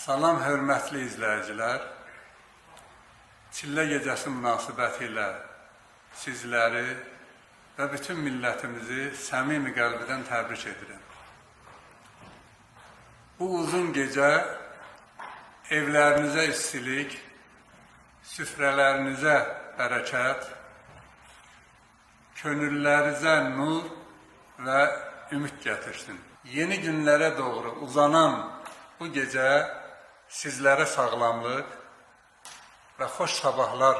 Salam hörmətli izləyicilər, Çillə gecəsi münasibətilə sizləri və bütün millətimizi səmimi qəlbdən təbrik edirəm. Bu uzun gecə evlərinizə istilik, süfrələrinizə bərəkət, könüllərinizə nur və ümid gətirsin. Yeni günlərə doğru uzanan bu gecə sizlərə sağlamlıq və xoş sabahlar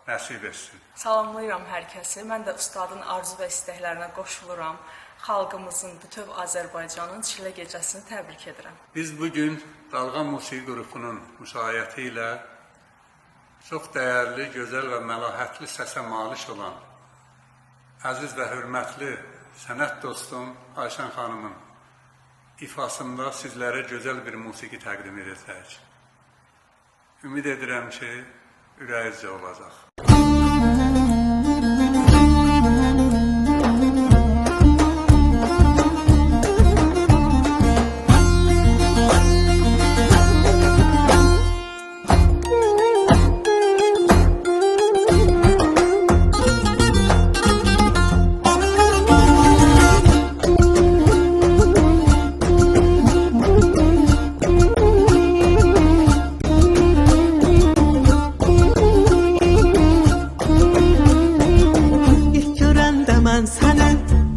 nəsib etsin. Salamlayıram hər kəsi. Mən də ustadın arzu və istəklərinə qoşuluram. Xalqımızın, bütöv Azərbaycanın Çillə gecəsini təbrik edirəm. Biz bugün Dalğa Musiqi qrupunun müşayiəti ilə çox dəyərli, gözəl və məlahətli səsə malik olan əziz və hörmətli sənət dostum Ayşən xanımın ifasında sizlərə gözəl bir musiqi təqdim edəcəyik. Ümid edirəm ki, ürəyizcə olacaq.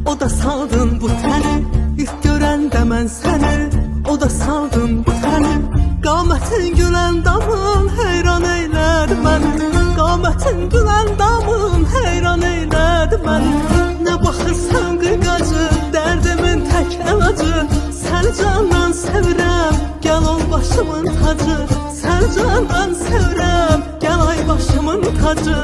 O da saldın bu təni, ilk görəndə mən səni, o da saldın bu təni. Qamətin gülən damın heyran eylədi məni, qamətin gülən damın heyran eylədi məni. Nə baxırsan qıyqacı, dərdimin tək əlacı, səni candan sevirəm, gəl ol başımın tacı. Səni candan sevirəm, gəl ay başımın tacı.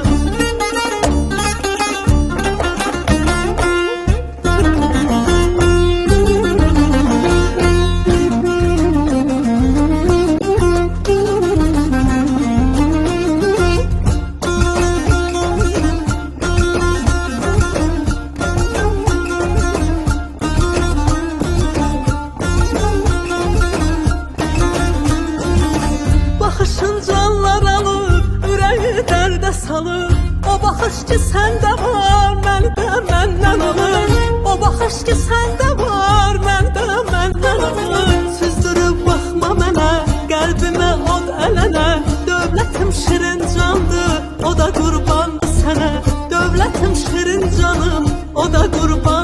Salır. O baxış ki səndə var, məndə məndən alır. O baxış ki səndə var, məndə məndən alır. Süzdürüb baxma mənə, qəlbimə od ələnə. Dövlətim şirin candır, o da qurbandır sənə. Dövlətim şirin canım, o da qurban.